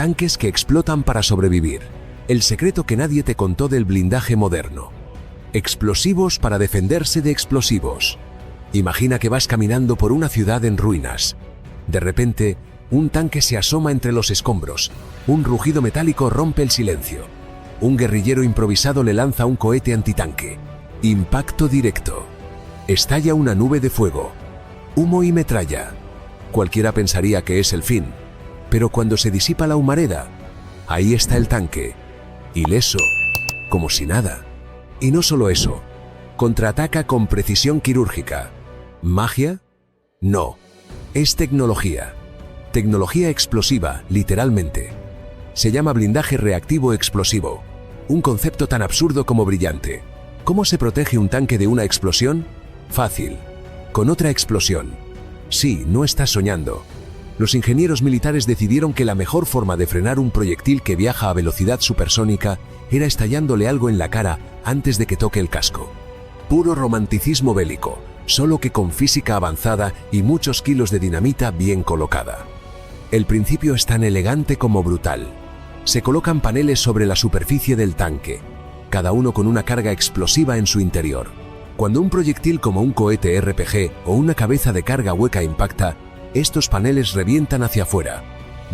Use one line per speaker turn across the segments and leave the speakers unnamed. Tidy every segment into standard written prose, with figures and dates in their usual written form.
Tanques que explotan para sobrevivir. El secreto que nadie te contó del blindaje moderno. Explosivos para defenderse de explosivos. Imagina que vas caminando por una ciudad en ruinas. De repente, un tanque se asoma entre los escombros. Un rugido metálico rompe el silencio. Un guerrillero improvisado le lanza un cohete antitanque. Impacto directo. Estalla una nube de fuego. Humo y metralla. Cualquiera pensaría que es el fin. Pero cuando se disipa la humareda, ahí está el tanque. Ileso. Como si nada. Y no solo eso. Contraataca con precisión quirúrgica. ¿Magia? No. Es tecnología. Tecnología explosiva, literalmente. Se llama blindaje reactivo explosivo. Un concepto tan absurdo como brillante. ¿Cómo se protege un tanque de una explosión? Fácil. Con otra explosión. Sí, no estás soñando. Los ingenieros militares decidieron que la mejor forma de frenar un proyectil que viaja a velocidad supersónica era estallándole algo en la cara antes de que toque el casco. Puro romanticismo bélico, solo que con física avanzada y muchos kilos de dinamita bien colocada. El principio es tan elegante como brutal. Se colocan paneles sobre la superficie del tanque, cada uno con una carga explosiva en su interior. Cuando un proyectil como un cohete RPG o una cabeza de carga hueca impacta, estos paneles revientan hacia afuera,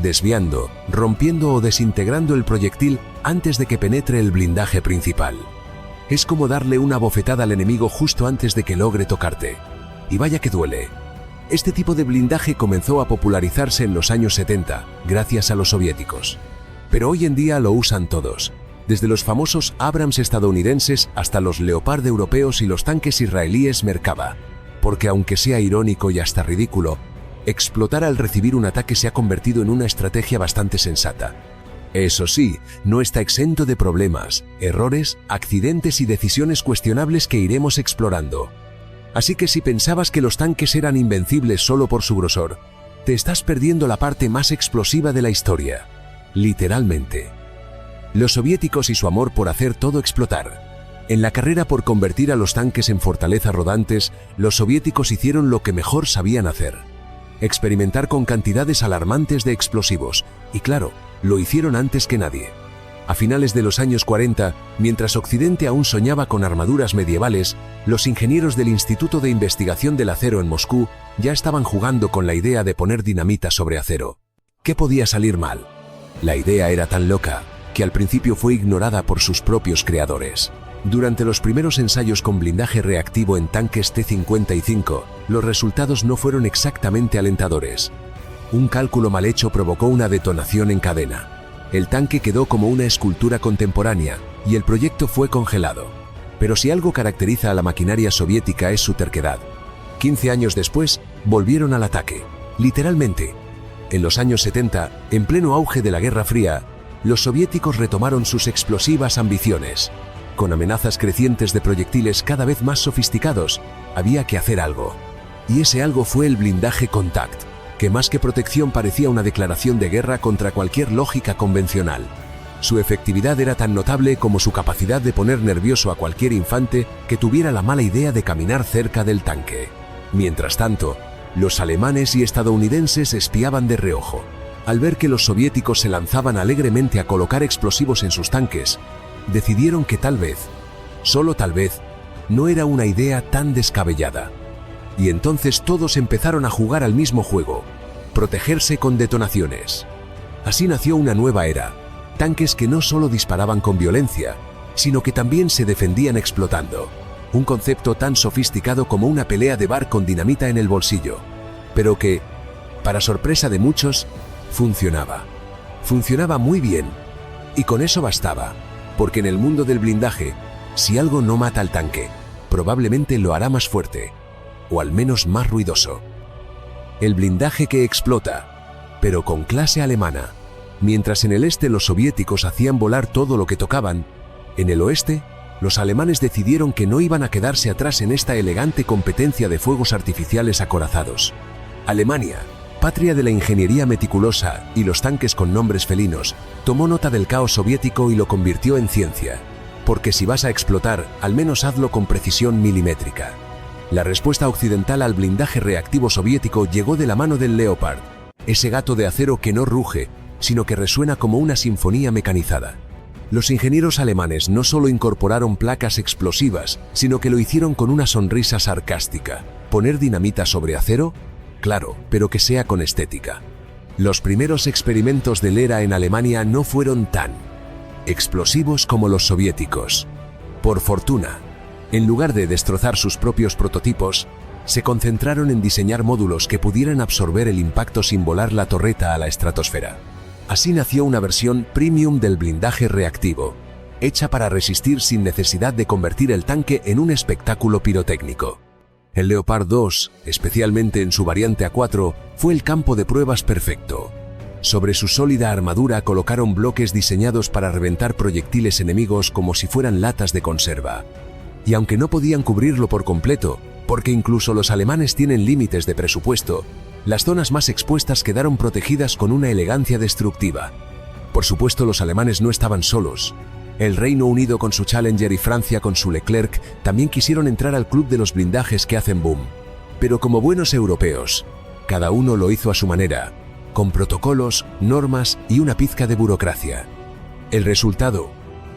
desviando, rompiendo o desintegrando el proyectil antes de que penetre el blindaje principal. Es como darle una bofetada al enemigo justo antes de que logre tocarte. Y vaya que duele. Este tipo de blindaje comenzó a popularizarse en los años 70, gracias a los soviéticos. Pero hoy en día lo usan todos, desde los famosos Abrams estadounidenses hasta los Leopard europeos y los tanques israelíes Merkava. Porque aunque sea irónico y hasta ridículo, explotar al recibir un ataque se ha convertido en una estrategia bastante sensata. Eso sí, no está exento de problemas, errores, accidentes y decisiones cuestionables que iremos explorando. Así que si pensabas que los tanques eran invencibles solo por su grosor, te estás perdiendo la parte más explosiva de la historia. Literalmente. Los soviéticos y su amor por hacer todo explotar. En la carrera por convertir a los tanques en fortalezas rodantes, los soviéticos hicieron lo que mejor sabían hacer. Experimentar con cantidades alarmantes de explosivos, y claro, lo hicieron antes que nadie. A finales de los años 40, mientras Occidente aún soñaba con armaduras medievales, los ingenieros del Instituto de Investigación del Acero en Moscú ya estaban jugando con la idea de poner dinamita sobre acero. ¿Qué podía salir mal? La idea era tan loca que al principio fue ignorada por sus propios creadores. Durante los primeros ensayos con blindaje reactivo en tanques T-55, los resultados no fueron exactamente alentadores. Un cálculo mal hecho provocó una detonación en cadena. El tanque quedó como una escultura contemporánea y el proyecto fue congelado. Pero si algo caracteriza a la maquinaria soviética es su terquedad. 15 años después, volvieron al ataque. Literalmente. En los años 70, en pleno auge de la Guerra Fría, los soviéticos retomaron sus explosivas ambiciones. Con amenazas crecientes de proyectiles cada vez más sofisticados, había que hacer algo. Y ese algo fue el blindaje Contact, que más que protección parecía una declaración de guerra contra cualquier lógica convencional. Su efectividad era tan notable como su capacidad de poner nervioso a cualquier infante que tuviera la mala idea de caminar cerca del tanque. Mientras tanto, los alemanes y estadounidenses espiaban de reojo. Al ver que los soviéticos se lanzaban alegremente a colocar explosivos en sus tanques, decidieron que tal vez, solo tal vez, no era una idea tan descabellada. Y entonces todos empezaron a jugar al mismo juego, protegerse con detonaciones. Así nació una nueva era, tanques que no solo disparaban con violencia, sino que también se defendían explotando. Un concepto tan sofisticado como una pelea de bar con dinamita en el bolsillo, pero que, para sorpresa de muchos, funcionaba. Funcionaba muy bien, y con eso bastaba. Porque en el mundo del blindaje, si algo no mata al tanque, probablemente lo hará más fuerte, o al menos más ruidoso. El blindaje que explota, pero con clase alemana. Mientras en el este los soviéticos hacían volar todo lo que tocaban, en el oeste, los alemanes decidieron que no iban a quedarse atrás en esta elegante competencia de fuegos artificiales acorazados. Alemania, patria de la ingeniería meticulosa y los tanques con nombres felinos, tomó nota del caos soviético y lo convirtió en ciencia. Porque si vas a explotar, al menos hazlo con precisión milimétrica. La respuesta occidental al blindaje reactivo soviético llegó de la mano del Leopard, ese gato de acero que no ruge, sino que resuena como una sinfonía mecanizada. Los ingenieros alemanes no solo incorporaron placas explosivas, sino que lo hicieron con una sonrisa sarcástica. ¿Poner dinamita sobre acero? Claro, pero que sea con estética. Los primeros experimentos del ERA en Alemania no fueron tan explosivos como los soviéticos. Por fortuna, en lugar de destrozar sus propios prototipos, se concentraron en diseñar módulos que pudieran absorber el impacto sin volar la torreta a la estratosfera. Así nació una versión premium del blindaje reactivo, hecha para resistir sin necesidad de convertir el tanque en un espectáculo pirotécnico. El Leopard 2, especialmente en su variante A4, fue el campo de pruebas perfecto. Sobre su sólida armadura colocaron bloques diseñados para reventar proyectiles enemigos como si fueran latas de conserva. Y aunque no podían cubrirlo por completo, porque incluso los alemanes tienen límites de presupuesto, las zonas más expuestas quedaron protegidas con una elegancia destructiva. Por supuesto, los alemanes no estaban solos. El Reino Unido con su Challenger y Francia con su Leclerc también quisieron entrar al club de los blindajes que hacen boom. Pero como buenos europeos, cada uno lo hizo a su manera, con protocolos, normas y una pizca de burocracia. El resultado,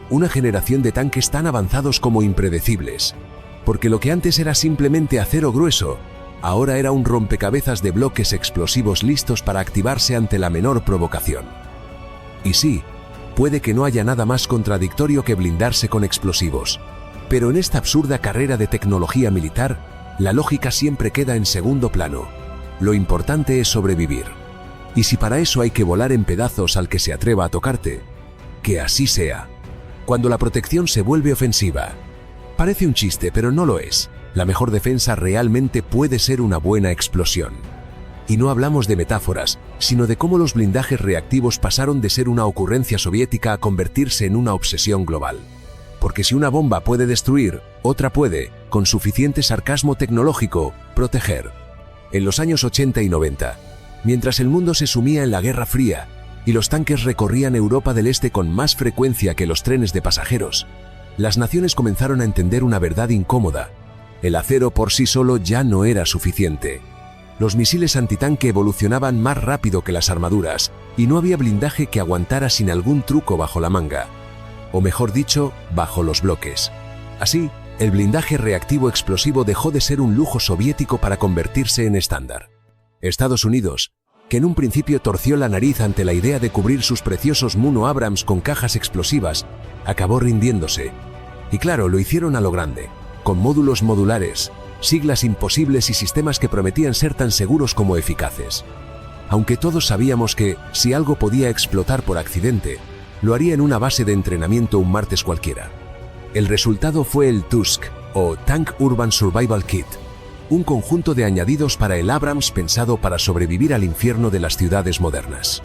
una generación de tanques tan avanzados como impredecibles, porque lo que antes era simplemente acero grueso, ahora era un rompecabezas de bloques explosivos listos para activarse ante la menor provocación. Y sí, puede que no haya nada más contradictorio que blindarse con explosivos, pero en esta absurda carrera de tecnología militar, la lógica siempre queda en segundo plano. Lo importante es sobrevivir. Y si para eso hay que volar en pedazos al que se atreva a tocarte, que así sea. Cuando la protección se vuelve ofensiva, parece un chiste, pero no lo es. La mejor defensa realmente puede ser una buena explosión. Y no hablamos de metáforas, sino de cómo los blindajes reactivos pasaron de ser una ocurrencia soviética a convertirse en una obsesión global. Porque si una bomba puede destruir, otra puede, con suficiente sarcasmo tecnológico, proteger. En los años 80 y 90, mientras el mundo se sumía en la Guerra Fría y los tanques recorrían Europa del Este con más frecuencia que los trenes de pasajeros, las naciones comenzaron a entender una verdad incómoda. El acero por sí solo ya no era suficiente. Los misiles antitanque evolucionaban más rápido que las armaduras y no había blindaje que aguantara sin algún truco bajo la manga. O mejor dicho, bajo los bloques. Así, el blindaje reactivo explosivo dejó de ser un lujo soviético para convertirse en estándar. Estados Unidos, que en un principio torció la nariz ante la idea de cubrir sus preciosos Muno Abrams con cajas explosivas, acabó rindiéndose. Y claro, lo hicieron a lo grande, con módulos modulares, siglas imposibles y sistemas que prometían ser tan seguros como eficaces. Aunque todos sabíamos que, si algo podía explotar por accidente, lo haría en una base de entrenamiento un martes cualquiera. El resultado fue el TUSK, o Tank Urban Survival Kit, un conjunto de añadidos para el Abrams pensado para sobrevivir al infierno de las ciudades modernas.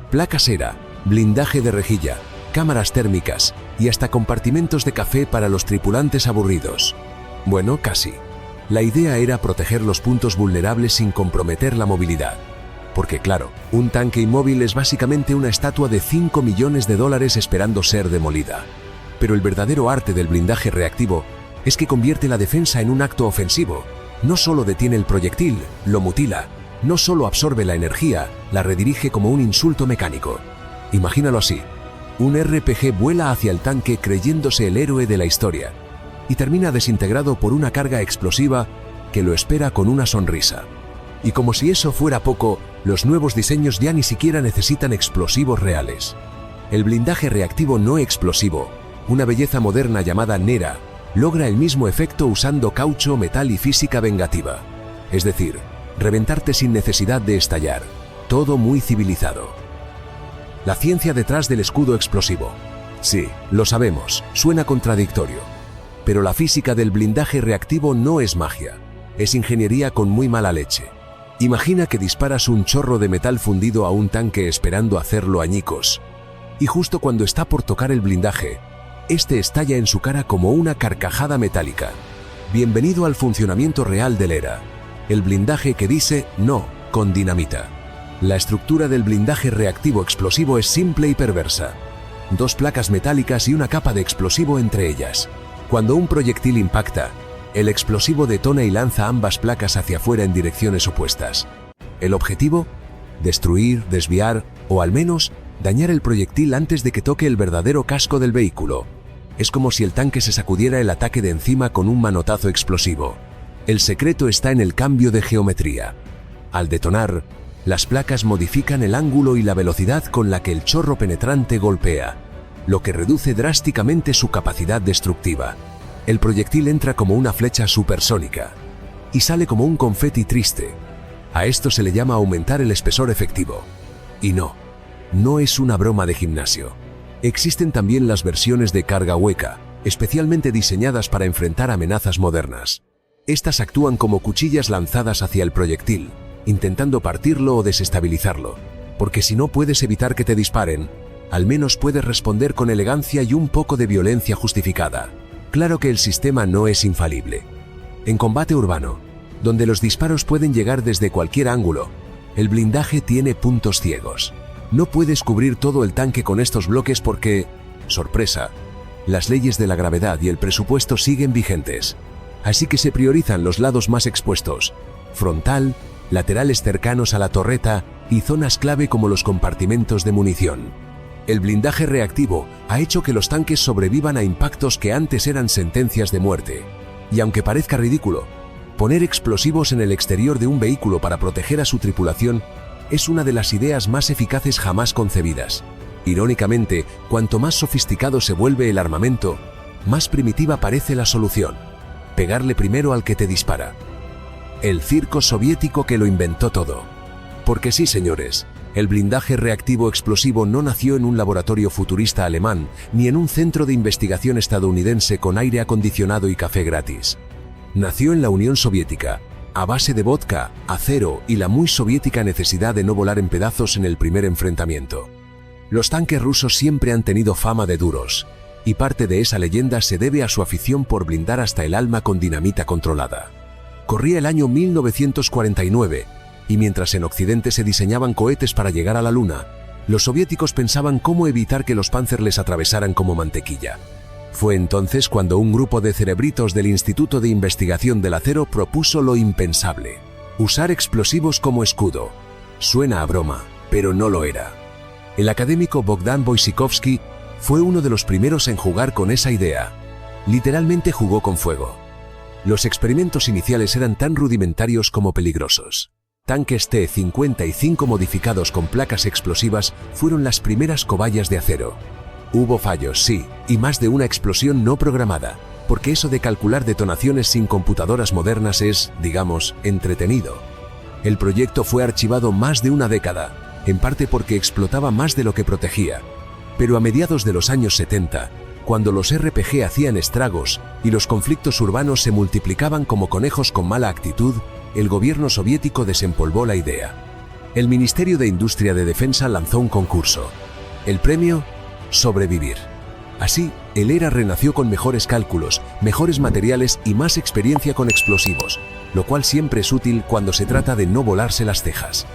Placas ERA, blindaje de rejilla, cámaras térmicas y hasta compartimentos de café para los tripulantes aburridos. Bueno, casi. La idea era proteger los puntos vulnerables sin comprometer la movilidad. Porque claro, un tanque inmóvil es básicamente una estatua de $5 millones esperando ser demolida. Pero el verdadero arte del blindaje reactivo es que convierte la defensa en un acto ofensivo. No solo detiene el proyectil, lo mutila. No solo absorbe la energía, la redirige como un insulto mecánico. Imagínalo así. Un RPG vuela hacia el tanque creyéndose el héroe de la historia y termina desintegrado por una carga explosiva que lo espera con una sonrisa. Y como si eso fuera poco, los nuevos diseños ya ni siquiera necesitan explosivos reales. El blindaje reactivo no explosivo, una belleza moderna llamada NERA, logra el mismo efecto usando caucho, metal y física vengativa. Es decir, reventarte sin necesidad de estallar. Todo muy civilizado. La ciencia detrás del escudo explosivo. Sí, lo sabemos, suena contradictorio. Pero la física del blindaje reactivo no es magia. Es ingeniería con muy mala leche. Imagina que disparas un chorro de metal fundido a un tanque esperando hacerlo añicos. Y justo cuando está por tocar el blindaje, este estalla en su cara como una carcajada metálica. Bienvenido al funcionamiento real del ERA. El blindaje que dice no, con dinamita. La estructura del blindaje reactivo explosivo es simple y perversa. 2 placas metálicas y una capa de explosivo entre ellas. Cuando un proyectil impacta, el explosivo detona y lanza ambas placas hacia afuera en direcciones opuestas. ¿El objetivo? Destruir, desviar o al menos dañar el proyectil antes de que toque el verdadero casco del vehículo. Es como si el tanque se sacudiera el ataque de encima con un manotazo explosivo. El secreto está en el cambio de geometría. Al detonar, las placas modifican el ángulo y la velocidad con la que el chorro penetrante golpea, lo que reduce drásticamente su capacidad destructiva. El proyectil entra como una flecha supersónica y sale como un confeti triste. A esto se le llama aumentar el espesor efectivo. Y no es una broma de gimnasio. Existen también las versiones de carga hueca, especialmente diseñadas para enfrentar amenazas modernas. Estas actúan como cuchillas lanzadas hacia el proyectil, intentando partirlo o desestabilizarlo, porque si no puedes evitar que te disparen, al menos puedes responder con elegancia y un poco de violencia justificada. Claro que el sistema no es infalible. En combate urbano, donde los disparos pueden llegar desde cualquier ángulo, el blindaje tiene puntos ciegos. No puedes cubrir todo el tanque con estos bloques porque, sorpresa, las leyes de la gravedad y el presupuesto siguen vigentes. Así que se priorizan los lados más expuestos: frontal, laterales cercanos a la torreta y zonas clave como los compartimentos de munición. El blindaje reactivo ha hecho que los tanques sobrevivan a impactos que antes eran sentencias de muerte. Y aunque parezca ridículo, poner explosivos en el exterior de un vehículo para proteger a su tripulación es una de las ideas más eficaces jamás concebidas. Irónicamente, cuanto más sofisticado se vuelve el armamento, más primitiva parece la solución: pegarle primero al que te dispara. El circo soviético que lo inventó todo. Porque sí, señores, el blindaje reactivo explosivo no nació en un laboratorio futurista alemán, ni en un centro de investigación estadounidense con aire acondicionado y café gratis. Nació en la Unión Soviética, a base de vodka, acero y la muy soviética necesidad de no volar en pedazos en el primer enfrentamiento. Los tanques rusos siempre han tenido fama de duros, y parte de esa leyenda se debe a su afición por blindar hasta el alma con dinamita controlada. Corría el año 1949, y mientras en Occidente se diseñaban cohetes para llegar a la Luna, los soviéticos pensaban cómo evitar que los Panzer les atravesaran como mantequilla. Fue entonces cuando un grupo de cerebritos del Instituto de Investigación del Acero propuso lo impensable: usar explosivos como escudo. Suena a broma, pero no lo era. El académico Bogdan Boisikovsky fue uno de los primeros en jugar con esa idea. Literalmente jugó con fuego. Los experimentos iniciales eran tan rudimentarios como peligrosos. Tanques T-55 modificados con placas explosivas fueron las primeras cobayas de acero. Hubo fallos, sí, y más de una explosión no programada, porque eso de calcular detonaciones sin computadoras modernas es, digamos, entretenido. El proyecto fue archivado más de una década, en parte porque explotaba más de lo que protegía. Pero a mediados de los años 70, cuando los RPG hacían estragos y los conflictos urbanos se multiplicaban como conejos con mala actitud, el gobierno soviético desempolvó la idea. El Ministerio de Industria de Defensa lanzó un concurso. El premio: sobrevivir. Así, el ERA renació con mejores cálculos, mejores materiales y más experiencia con explosivos, lo cual siempre es útil cuando se trata de no volarse las cejas.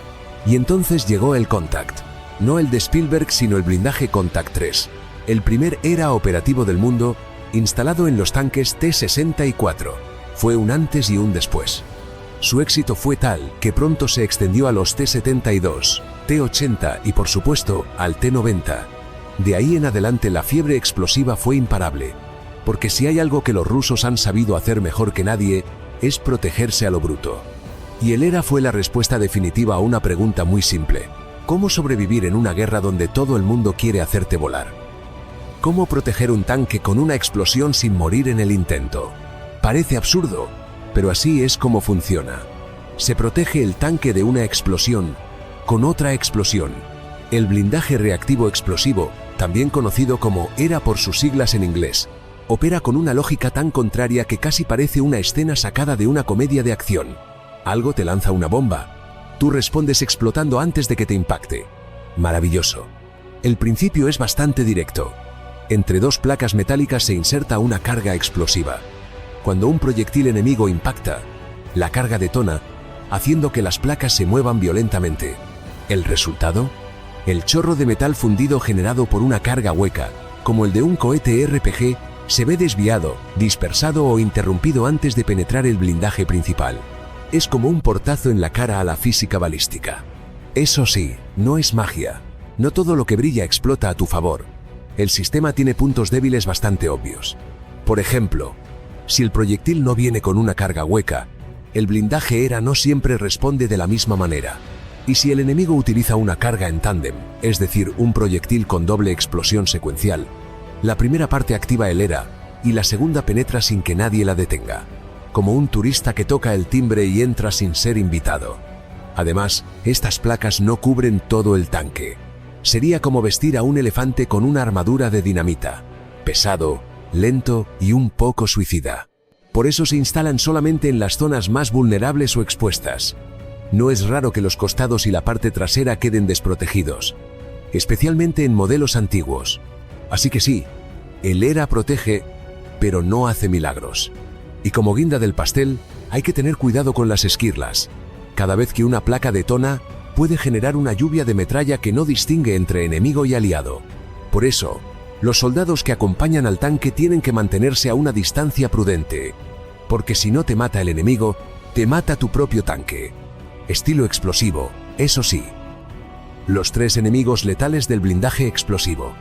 Y entonces llegó el Contact. No el de Spielberg, sino el blindaje Contact 3, el primer ERA operativo del mundo, instalado en los tanques T-64. Fue un antes y un después. Su éxito fue tal que pronto se extendió a los T-72, T-80 y por supuesto al T-90. De ahí en adelante la fiebre explosiva fue imparable, porque si hay algo que los rusos han sabido hacer mejor que nadie, es protegerse a lo bruto. Y el ERA fue la respuesta definitiva a una pregunta muy simple: ¿cómo sobrevivir en una guerra donde todo el mundo quiere hacerte volar? ¿Cómo proteger un tanque con una explosión sin morir en el intento? Parece absurdo, pero así es como funciona. Se protege el tanque de una explosión con otra explosión. El blindaje reactivo explosivo, también conocido como ERA por sus siglas en inglés, opera con una lógica tan contraria que casi parece una escena sacada de una comedia de acción. Algo te lanza una bomba. Tú respondes explotando antes de que te impacte. Maravilloso. El principio es bastante directo. Entre dos placas metálicas se inserta una carga explosiva. Cuando un proyectil enemigo impacta, la carga detona, haciendo que las placas se muevan violentamente. ¿El resultado? El chorro de metal fundido generado por una carga hueca, como el de un cohete RPG, se ve desviado, dispersado o interrumpido antes de penetrar el blindaje principal. Es como un portazo en la cara a la física balística. Eso sí, no es magia. No todo lo que brilla explota a tu favor. El sistema tiene puntos débiles bastante obvios. Por ejemplo, si el proyectil no viene con una carga hueca, el blindaje ERA no siempre responde de la misma manera. Y si el enemigo utiliza una carga en tándem, es decir, un proyectil con doble explosión secuencial, la primera parte activa el ERA y la segunda penetra sin que nadie la detenga, como un turista que toca el timbre y entra sin ser invitado. Además, estas placas no cubren todo el tanque. Sería como vestir a un elefante con una armadura de dinamita, pesado, lento y un poco suicida. Por eso se instalan solamente en las zonas más vulnerables o expuestas. No es raro que los costados y la parte trasera queden desprotegidos, especialmente en modelos antiguos. Así que sí, el ERA protege, pero no hace milagros. Y como guinda del pastel, hay que tener cuidado con las esquirlas. Cada vez que una placa detona, puede generar una lluvia de metralla que no distingue entre enemigo y aliado. Por eso, los soldados que acompañan al tanque tienen que mantenerse a una distancia prudente, porque si no te mata el enemigo, te mata tu propio tanque. Estilo explosivo, eso sí. Los 3 enemigos letales del blindaje explosivo.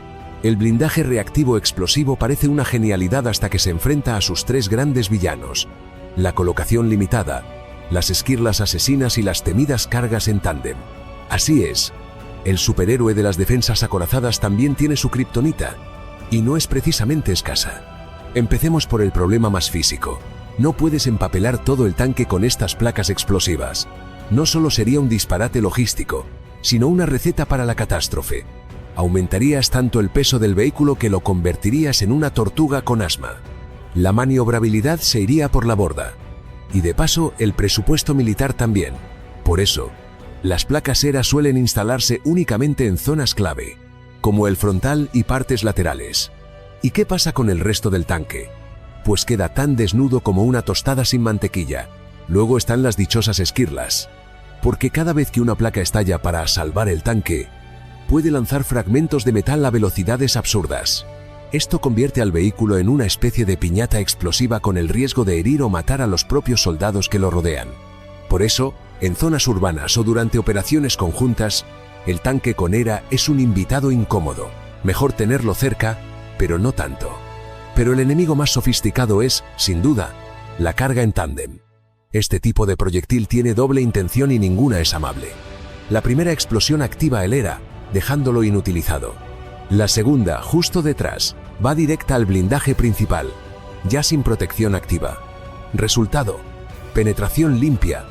El blindaje reactivo explosivo parece una genialidad hasta que se enfrenta a sus 3 grandes villanos: la colocación limitada, las esquirlas asesinas y las temidas cargas en tándem. Así es, el superhéroe de las defensas acorazadas también tiene su kriptonita, y no es precisamente escasa. Empecemos por el problema más físico. No puedes empapelar todo el tanque con estas placas explosivas. No solo sería un disparate logístico, sino una receta para la catástrofe. Aumentarías tanto el peso del vehículo que lo convertirías en una tortuga con asma. La maniobrabilidad se iría por la borda. Y de paso, el presupuesto militar también. Por eso, las placas ERA suelen instalarse únicamente en zonas clave, como el frontal y partes laterales. ¿Y qué pasa con el resto del tanque? Pues queda tan desnudo como una tostada sin mantequilla. Luego están las dichosas esquirlas. Porque cada vez que una placa estalla para salvar el tanque, puede lanzar fragmentos de metal a velocidades absurdas. Esto convierte al vehículo en una especie de piñata explosiva con el riesgo de herir o matar a los propios soldados que lo rodean. Por eso, en zonas urbanas o durante operaciones conjuntas, el tanque con ERA es un invitado incómodo. Mejor tenerlo cerca, pero no tanto. Pero el enemigo más sofisticado es, sin duda, la carga en tándem. Este tipo de proyectil tiene doble intención y ninguna es amable. La primera explosión activa el ERA, dejándolo inutilizado. La segunda, justo detrás, va directa al blindaje principal, ya sin protección activa. Resultado: penetración limpia,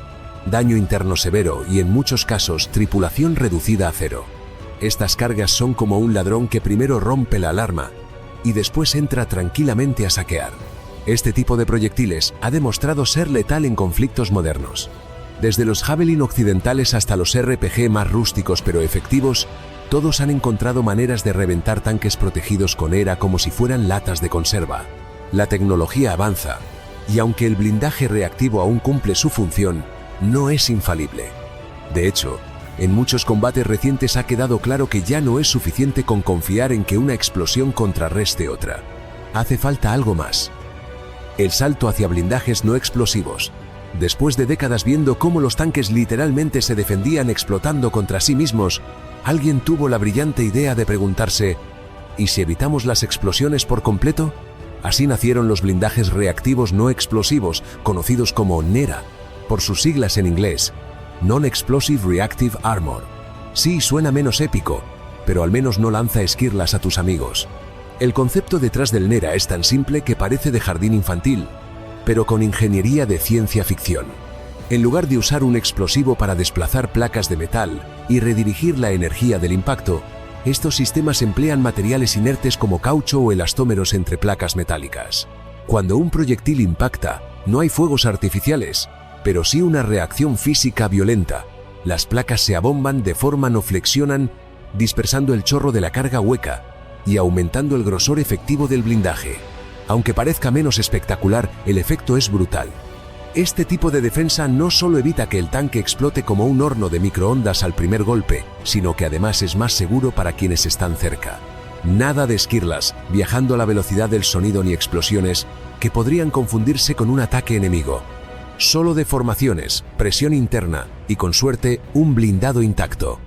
daño interno severo y en muchos casos tripulación reducida a cero. Estas cargas son como un ladrón que primero rompe la alarma y después entra tranquilamente a saquear. Este tipo de proyectiles ha demostrado ser letal en conflictos modernos. Desde los Javelin occidentales hasta los RPG más rústicos pero efectivos, todos han encontrado maneras de reventar tanques protegidos con ERA como si fueran latas de conserva. La tecnología avanza, y aunque el blindaje reactivo aún cumple su función, no es infalible. De hecho, en muchos combates recientes ha quedado claro que ya no es suficiente con confiar en que una explosión contrarreste otra. Hace falta algo más. El salto hacia blindajes no explosivos. Después de décadas viendo cómo los tanques literalmente se defendían explotando contra sí mismos, alguien tuvo la brillante idea de preguntarse: ¿y si evitamos las explosiones por completo? Así nacieron los blindajes reactivos no explosivos, conocidos como NERA, por sus siglas en inglés, Non-Explosive Reactive Armor. Sí, suena menos épico, pero al menos no lanza esquirlas a tus amigos. El concepto detrás del NERA es tan simple que parece de jardín infantil, pero con ingeniería de ciencia ficción. En lugar de usar un explosivo para desplazar placas de metal y redirigir la energía del impacto, estos sistemas emplean materiales inertes como caucho o elastómeros entre placas metálicas. Cuando un proyectil impacta, no hay fuegos artificiales, pero sí una reacción física violenta. Las placas se abomban, deforman o flexionan, dispersando el chorro de la carga hueca y aumentando el grosor efectivo del blindaje. Aunque parezca menos espectacular, el efecto es brutal. Este tipo de defensa no solo evita que el tanque explote como un horno de microondas al primer golpe, sino que además es más seguro para quienes están cerca. Nada de esquirlas, viajando a la velocidad del sonido ni explosiones que podrían confundirse con un ataque enemigo. Solo deformaciones, presión interna y, con suerte, un blindado intacto.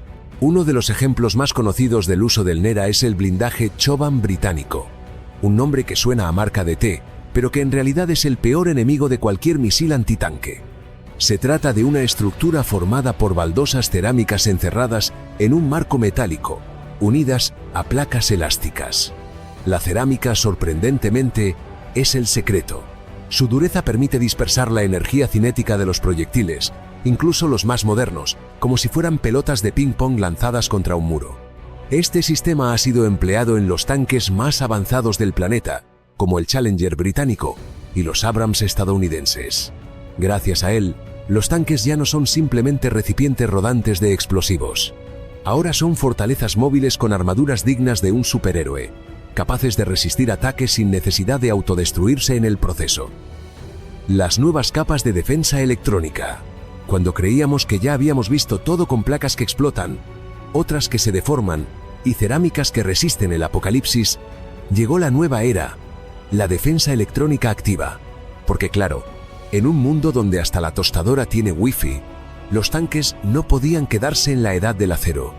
Uno de los ejemplos más conocidos del uso del NERA es el blindaje Choban británico, un nombre que suena a marca de té, pero que en realidad es el peor enemigo de cualquier misil antitanque. Se trata de una estructura formada por baldosas cerámicas encerradas en un marco metálico, unidas a placas elásticas. La cerámica, sorprendentemente, es el secreto. Su dureza permite dispersar la energía cinética de los proyectiles, incluso los más modernos, como si fueran pelotas de ping-pong lanzadas contra un muro. Este sistema ha sido empleado en los tanques más avanzados del planeta, como el Challenger británico y los Abrams estadounidenses. Gracias a él, los tanques ya no son simplemente recipientes rodantes de explosivos. Ahora son fortalezas móviles con armaduras dignas de un superhéroe, capaces de resistir ataques sin necesidad de autodestruirse en el proceso. Las nuevas capas de defensa electrónica. Cuando creíamos que ya habíamos visto todo con placas que explotan, otras que se deforman y cerámicas que resisten el apocalipsis, llegó la nueva era, la defensa electrónica activa. Porque claro, en un mundo donde hasta la tostadora tiene wifi, los tanques no podían quedarse en la edad del acero.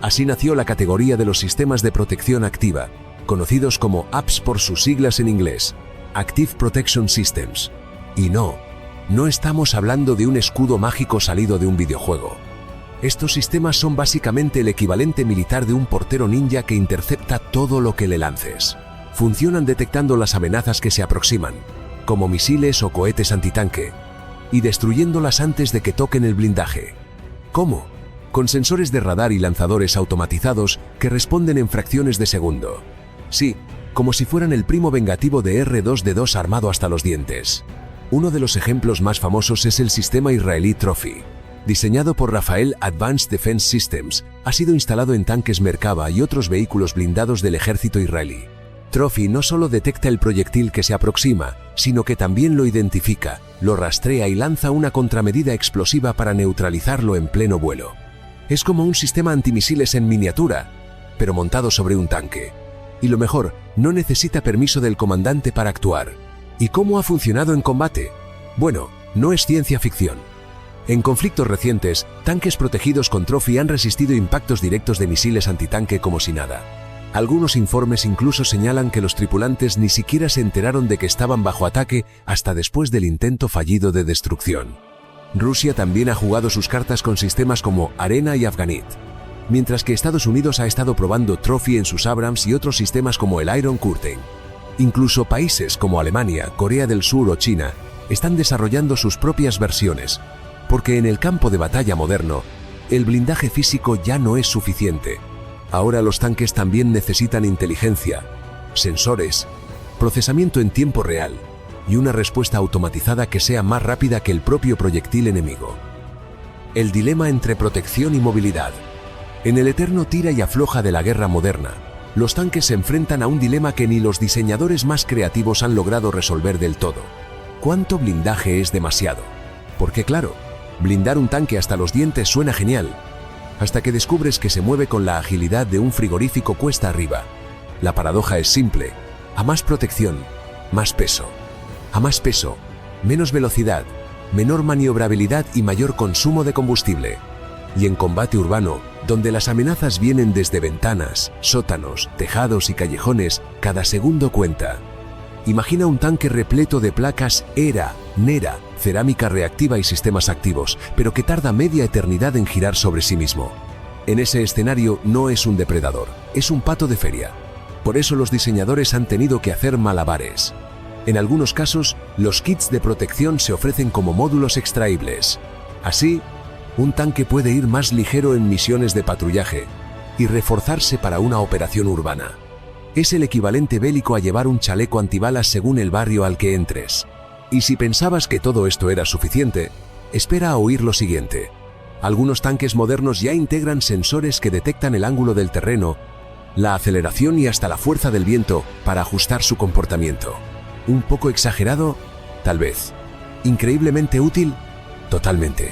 Así nació la categoría de los sistemas de protección activa, conocidos como APS por sus siglas en inglés, Active Protection Systems. Y no estamos hablando de un escudo mágico salido de un videojuego. Estos sistemas son básicamente el equivalente militar de un portero ninja que intercepta todo lo que le lances. Funcionan detectando las amenazas que se aproximan, como misiles o cohetes antitanque, y destruyéndolas antes de que toquen el blindaje. ¿Cómo? Con sensores de radar y lanzadores automatizados que responden en fracciones de segundo. Sí, como si fueran el primo vengativo de R2D2 armado hasta los dientes. Uno de los ejemplos más famosos es el sistema israelí Trophy. Diseñado por Rafael Advanced Defense Systems, ha sido instalado en tanques Merkava y otros vehículos blindados del ejército israelí. Trophy no solo detecta el proyectil que se aproxima, sino que también lo identifica, lo rastrea y lanza una contramedida explosiva para neutralizarlo en pleno vuelo. Es como un sistema antimisiles en miniatura, pero montado sobre un tanque. Y lo mejor, no necesita permiso del comandante para actuar. ¿Y cómo ha funcionado en combate? Bueno, no es ciencia ficción. En conflictos recientes, tanques protegidos con Trophy han resistido impactos directos de misiles antitanque como si nada. Algunos informes incluso señalan que los tripulantes ni siquiera se enteraron de que estaban bajo ataque hasta después del intento fallido de destrucción. Rusia también ha jugado sus cartas con sistemas como Arena y Afganit, mientras que Estados Unidos ha estado probando Trophy en sus Abrams y otros sistemas como el Iron Curtain. Incluso países como Alemania, Corea del Sur o China están desarrollando sus propias versiones, porque en el campo de batalla moderno, el blindaje físico ya no es suficiente. Ahora los tanques también necesitan inteligencia, sensores, procesamiento en tiempo real y una respuesta automatizada que sea más rápida que el propio proyectil enemigo. El dilema entre protección y movilidad. En el eterno tira y afloja de la guerra moderna, los tanques se enfrentan a un dilema que ni los diseñadores más creativos han logrado resolver del todo. ¿Cuánto blindaje es demasiado? Porque claro, blindar un tanque hasta los dientes suena genial, hasta que descubres que se mueve con la agilidad de un frigorífico cuesta arriba. La paradoja es simple: a más protección, más peso. A más peso, menos velocidad, menor maniobrabilidad y mayor consumo de combustible. Y en combate urbano, donde las amenazas vienen desde ventanas, sótanos, tejados y callejones, cada segundo cuenta. Imagina un tanque repleto de placas ERA, NERA, cerámica reactiva y sistemas activos, pero que tarda media eternidad en girar sobre sí mismo. En ese escenario no es un depredador, es un pato de feria. Por eso los diseñadores han tenido que hacer malabares. En algunos casos, los kits de protección se ofrecen como módulos extraíbles. Así, un tanque puede ir más ligero en misiones de patrullaje y reforzarse para una operación urbana. Es el equivalente bélico a llevar un chaleco antibalas según el barrio al que entres. Y si pensabas que todo esto era suficiente, espera a oír lo siguiente. Algunos tanques modernos ya integran sensores que detectan el ángulo del terreno, la aceleración y hasta la fuerza del viento para ajustar su comportamiento. ¿Un poco exagerado? Tal vez. ¿Increíblemente útil? Totalmente.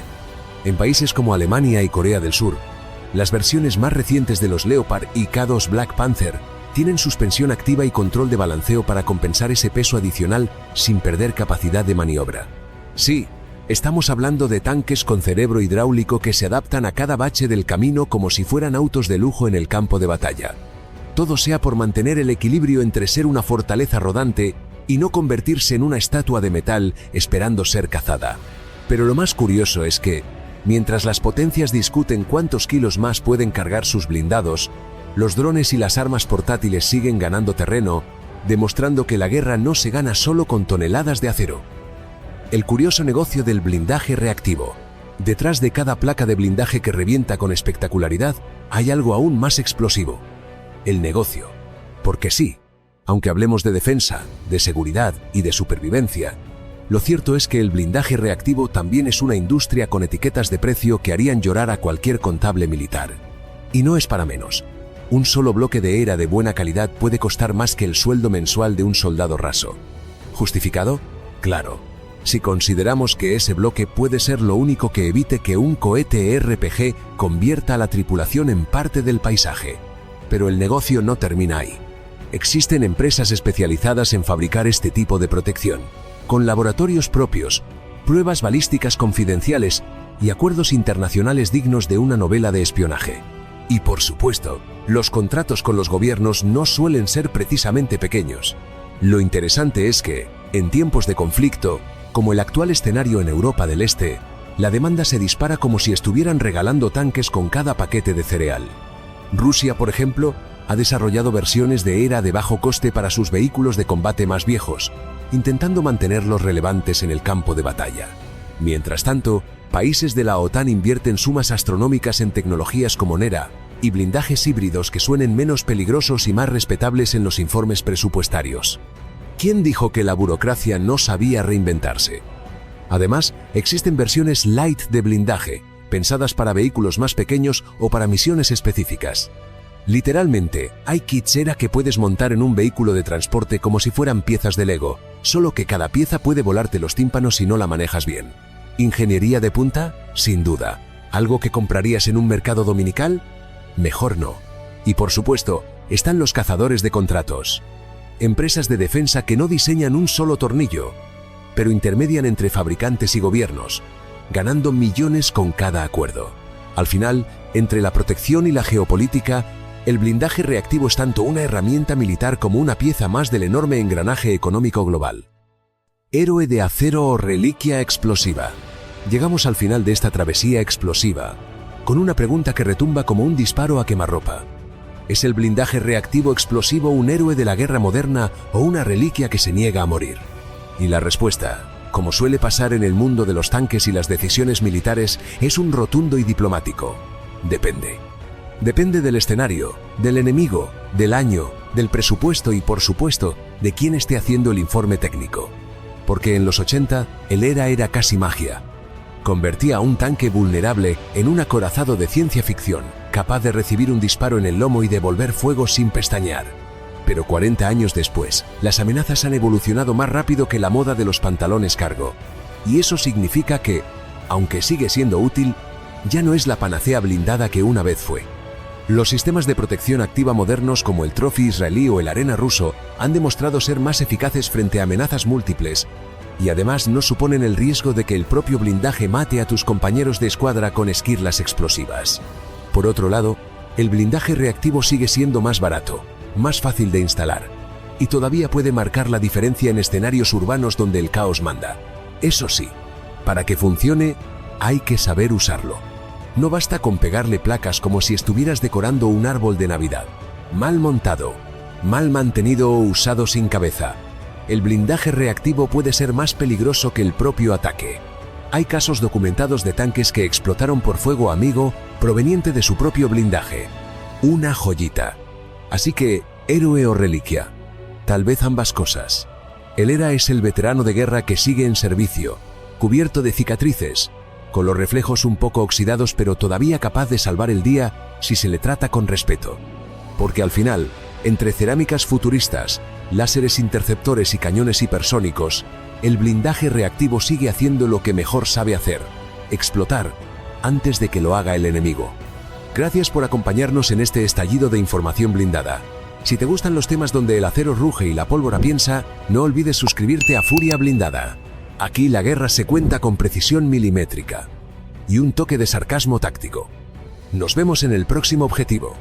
En países como Alemania y Corea del Sur, las versiones más recientes de los Leopard y K2 Black Panther tienen suspensión activa y control de balanceo para compensar ese peso adicional sin perder capacidad de maniobra. Sí, Estamos hablando de tanques con cerebro hidráulico que se adaptan a cada bache del camino como si fueran autos de lujo en el campo de batalla. Todo sea por mantener el equilibrio entre ser una fortaleza rodante y no convertirse en una estatua de metal esperando ser cazada. Pero lo más curioso es que, mientras las potencias discuten cuántos kilos más pueden cargar sus blindados, los drones y las armas portátiles siguen ganando terreno, demostrando que la guerra no se gana solo con toneladas de acero. El curioso negocio del blindaje reactivo. Detrás de cada placa de blindaje que revienta con espectacularidad, hay algo aún más explosivo: el negocio. Porque sí, aunque hablemos de defensa, de seguridad y de supervivencia, lo cierto es que el blindaje reactivo también es una industria con etiquetas de precio que harían llorar a cualquier contable militar. Y no es para menos. Un solo bloque de ERA de buena calidad puede costar más que el sueldo mensual de un soldado raso. ¿Justificado? Claro. Si consideramos que ese bloque puede ser lo único que evite que un cohete RPG convierta a la tripulación en parte del paisaje. Pero el negocio no termina ahí. Existen empresas especializadas en fabricar este tipo de protección, con laboratorios propios, pruebas balísticas confidenciales y acuerdos internacionales dignos de una novela de espionaje. Y por supuesto, los contratos con los gobiernos no suelen ser precisamente pequeños. Lo interesante es que, en tiempos de conflicto, como el actual escenario en Europa del Este, la demanda se dispara como si estuvieran regalando tanques con cada paquete de cereal. Rusia, por ejemplo, ha desarrollado versiones de ERA de bajo coste para sus vehículos de combate más viejos, intentando mantenerlos relevantes en el campo de batalla. Mientras tanto, países de la OTAN invierten sumas astronómicas en tecnologías como NERA y blindajes híbridos que suenen menos peligrosos y más respetables en los informes presupuestarios. ¿Quién dijo que la burocracia no sabía reinventarse? Además, existen versiones light de blindaje, pensadas para vehículos más pequeños o para misiones específicas. Literalmente, hay kits ERA que puedes montar en un vehículo de transporte como si fueran piezas de Lego, solo que cada pieza puede volarte los tímpanos si no la manejas bien. ¿Ingeniería de punta? Sin duda. ¿Algo que comprarías en un mercado dominical? Mejor no. Y por supuesto, están los cazadores de contratos. Empresas de defensa que no diseñan un solo tornillo, pero intermedian entre fabricantes y gobiernos, ganando millones con cada acuerdo. Al final, entre la protección y la geopolítica, el blindaje reactivo es tanto una herramienta militar como una pieza más del enorme engranaje económico global. Héroe de acero o reliquia explosiva. Llegamos al final de esta travesía explosiva, con una pregunta que retumba como un disparo a quemarropa. ¿Es el blindaje reactivo explosivo un héroe de la guerra moderna o una reliquia que se niega a morir? Y la respuesta, como suele pasar en el mundo de los tanques y las decisiones militares, es un rotundo y diplomático: depende. Depende del escenario, del enemigo, del año, del presupuesto y, por supuesto, de quién esté haciendo el informe técnico. Porque en los 80, el ERA era casi magia. Convertía a un tanque vulnerable en un acorazado de ciencia ficción, capaz de recibir un disparo en el lomo y devolver fuego sin pestañear. Pero 40 años después, las amenazas han evolucionado más rápido que la moda de los pantalones cargo. Y eso significa que, aunque sigue siendo útil, ya no es la panacea blindada que una vez fue. Los sistemas de protección activa modernos como el Trophy israelí o el Arena ruso han demostrado ser más eficaces frente a amenazas múltiples, y además no suponen el riesgo de que el propio blindaje mate a tus compañeros de escuadra con esquirlas explosivas. Por otro lado, el blindaje reactivo sigue siendo más barato, más fácil de instalar, y todavía puede marcar la diferencia en escenarios urbanos donde el caos manda. Eso sí, para que funcione, hay que saber usarlo. No basta con pegarle placas como si estuvieras decorando un árbol de Navidad. Mal montado, mal mantenido o usado sin cabeza, el blindaje reactivo puede ser más peligroso que el propio ataque. Hay casos documentados de tanques que explotaron por fuego amigo proveniente de su propio blindaje. Una joyita. Así que, héroe o reliquia. Tal vez ambas cosas. El ERA es el veterano de guerra que sigue en servicio, cubierto de cicatrices, con los reflejos un poco oxidados pero todavía capaz de salvar el día si se le trata con respeto. Porque al final, entre cerámicas futuristas, láseres interceptores y cañones hipersónicos, el blindaje reactivo sigue haciendo lo que mejor sabe hacer: explotar antes de que lo haga el enemigo. Gracias por acompañarnos en este estallido de información blindada. Si te gustan los temas donde el acero ruge y la pólvora piensa, no olvides suscribirte a Furia Blindada. Aquí la guerra se cuenta con precisión milimétrica y un toque de sarcasmo táctico. Nos vemos en el próximo objetivo.